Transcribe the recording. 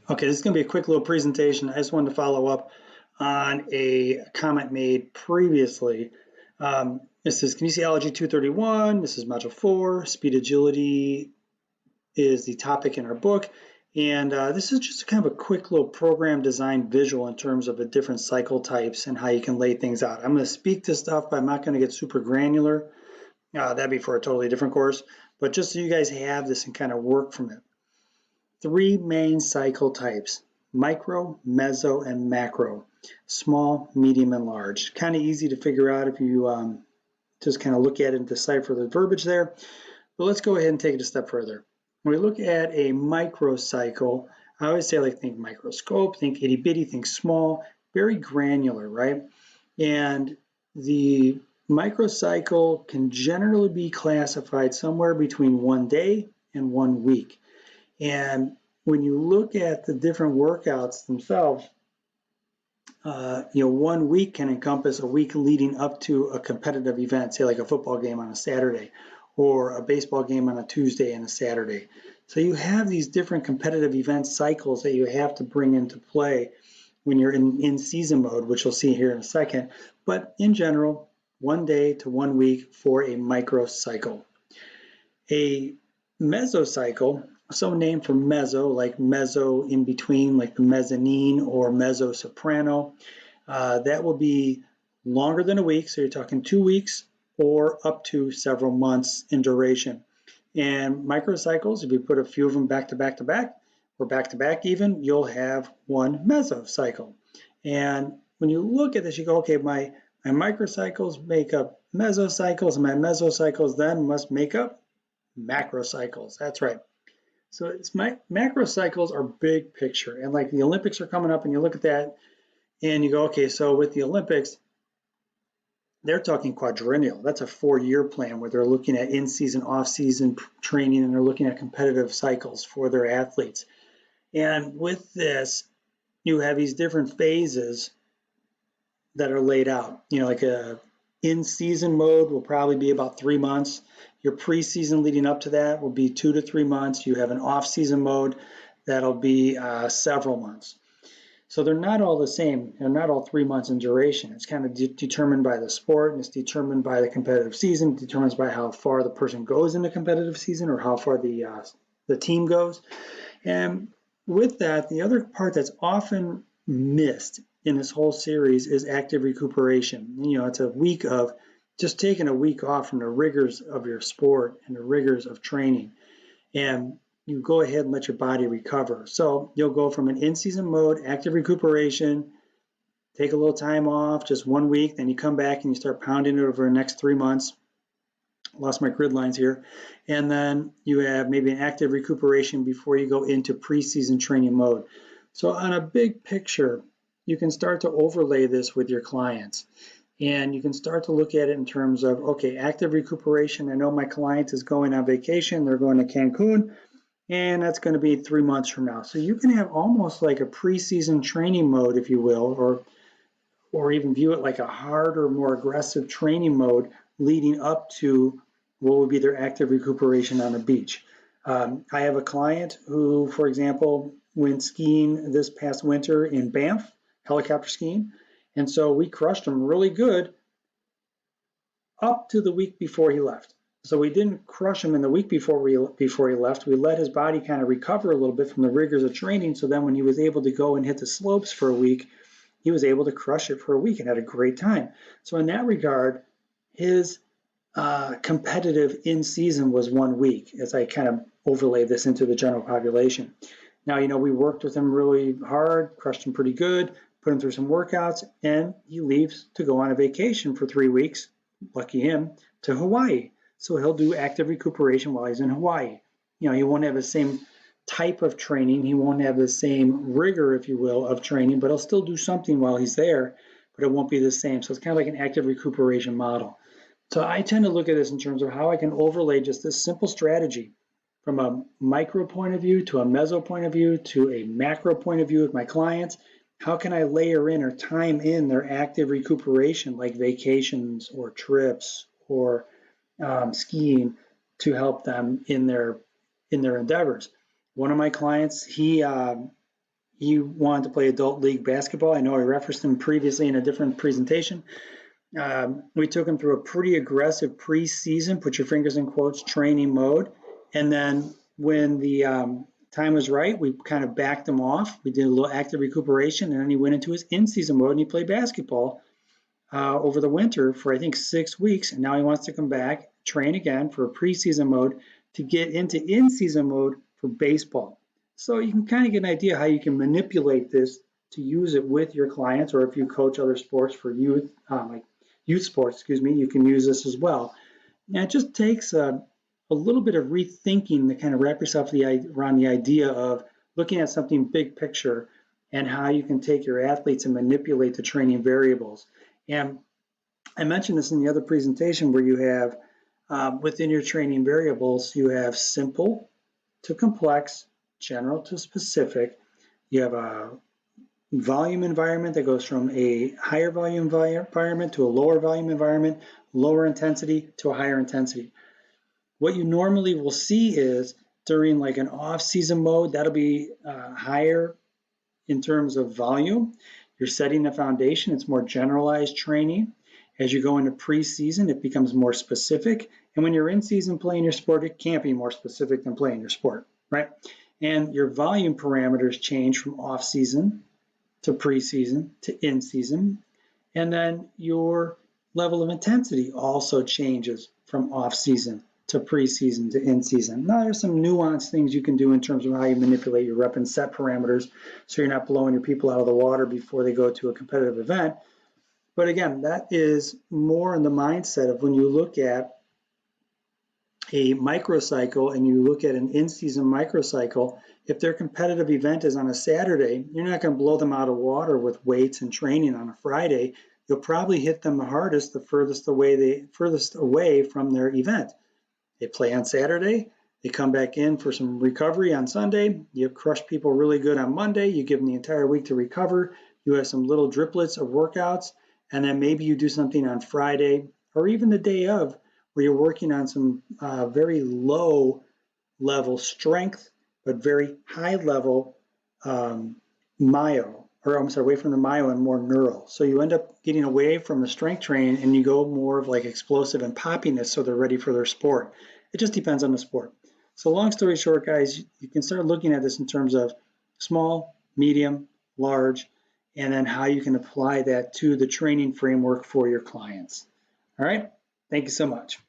Okay, this is going to be a quick little presentation. I just wanted to follow up on a comment made previously. This is kinesiology 231. This is module 4. Speed agility is the topic in our book. And this is just kind of a quick little program design visual in terms of the different cycle types and how you can lay things out. I'm going to speak to stuff, but I'm not going to get super granular. That'd be for a totally different course. But just so you guys have this and kind of work from it. Three main cycle types: micro, meso, and macro. Small, medium, and large. Kind of easy to figure out if you just kind of look at it and decipher the verbiage there. But let's go ahead and take it a step further. When we look at a microcycle, I always say, like, think microscope, think itty bitty, think small, very granular, right? And the microcycle can generally be classified somewhere between 1 day and 1 week. And when you look at the different workouts themselves, 1 week can encompass a week leading up to a competitive event, say like a football game on a Saturday or a baseball game on a Tuesday and a Saturday. So you have these different competitive event cycles that you have to bring into play when you're in season mode, which you'll see here in a second. But in general, 1 day to 1 week for a microcycle. A mesocycle, some name for meso, like mezzo in between, like the mezzanine or mezzo soprano. That will be longer than a week, so you're talking 2 weeks or up to several months in duration. And microcycles, if you put a few of them back to back to back, or back to back even, you'll have one mesocycle. And when you look at this, you go, okay, my microcycles make up mesocycles, and my mesocycles then must make up macrocycles. That's right. So it's macrocycles are big picture, and like the Olympics are coming up, and you look at that, and you go, okay, so with the Olympics, they're talking quadrennial. That's a 4-year plan where they're looking at in-season, off-season training, and they're looking at competitive cycles for their athletes. And with this, you have these different phases that are laid out. Like a in-season mode will probably be about 3 months. Your preseason leading up to that will be 2 to 3 months. You have an off-season mode that'll be several months. So they're not all the same. They're not all 3 months in duration. It's kind of determined by the sport, and it's determined by the competitive season. It determines by how far the person goes in the competitive season or how far the team goes. And with that, the other part that's often missed in this whole series is active recuperation. It's a week of just taking a week off from the rigors of your sport and the rigors of training. And you go ahead and let your body recover. So you'll go from an in-season mode, active recuperation, take a little time off, just 1 week, then you come back and you start pounding it over the next 3 months. Lost my grid lines here. And then you have maybe an active recuperation before you go into preseason training mode. So on a big picture, you can start to overlay this with your clients. And you can start to look at it in terms of, okay, active recuperation. I know my client is going on vacation. They're going to Cancun, and that's going to be 3 months from now. So you can have almost like a preseason training mode, if you will, or even view it like a harder, more aggressive training mode leading up to what would be their active recuperation on the beach. I have a client who, for example, went skiing this past winter in Banff, helicopter skiing, and so we crushed him really good up to the week before he left. So we didn't crush him in the week before he left. We let his body kind of recover a little bit from the rigors of training, so then when he was able to go and hit the slopes for a week, he was able to crush it for a week and had a great time. So in that regard, his competitive in-season was 1 week, as I kind of overlay this into the general population. Now, we worked with him really hard, crushed him pretty good, put him through some workouts, and he leaves to go on a vacation for 3 weeks, lucky him, to Hawaii. So he'll do active recuperation while he's in Hawaii. He won't have the same type of training. He won't have the same rigor, if you will, of training, but he'll still do something while he's there, but it won't be the same. So it's kind of like an active recuperation model. So I tend to look at this in terms of how I can overlay just this simple strategy from a micro point of view to a meso point of view to a macro point of view with my clients. How can I layer in or time in their active recuperation, like vacations or trips or skiing, to help them in their endeavors? One of my clients, he he wanted to play adult league basketball. I know I referenced him previously in a different presentation. We took him through a pretty aggressive preseason, put your fingers in quotes, training mode. And then when the time was right, we kind of backed him off. We did a little active recuperation, and then he went into his in-season mode and he played basketball over the winter for I think 6 weeks. And now he wants to come back, train again for a preseason mode to get into in-season mode for baseball. So you can kind of get an idea how you can manipulate this to use it with your clients, or if you coach other sports for youth, like youth sports, you can use this as well. And it just takes a little bit of rethinking to kind of wrap yourself around the idea of looking at something big picture and how you can take your athletes and manipulate the training variables. And I mentioned this in the other presentation where you have within your training variables, you have simple to complex, general to specific. You have a volume environment that goes from a higher volume environment to a lower volume environment, lower intensity to a higher intensity. What you normally will see is during like an off-season mode, that'll be higher in terms of volume. You're setting the foundation. It's more generalized training. As you go into preseason, it becomes more specific. And when you're in season playing your sport, it can't be more specific than playing your sport, right? And your volume parameters change from off-season to preseason to in-season. And then your level of intensity also changes from off-season to preseason to in-season. Now, there's some nuanced things you can do in terms of how you manipulate your rep and set parameters so you're not blowing your people out of the water before they go to a competitive event. But again, that is more in the mindset of when you look at a microcycle and you look at an in-season microcycle, if their competitive event is on a Saturday, you're not going to blow them out of water with weights and training on a Friday. You'll probably hit them the hardest, the furthest away from their event. They play on Saturday, they come back in for some recovery on Sunday, you crush people really good on Monday, you give them the entire week to recover, you have some little driplets of workouts, and then maybe you do something on Friday or even the day of where you're working on some very low level strength, but very high level away from the myo and more neural. So you end up getting away from the strength training and you go more of like explosive and poppiness so they're ready for their sport. It just depends on the sport. So long story short, guys, you can start looking at this in terms of small, medium, large, and then how you can apply that to the training framework for your clients. All right, thank you so much.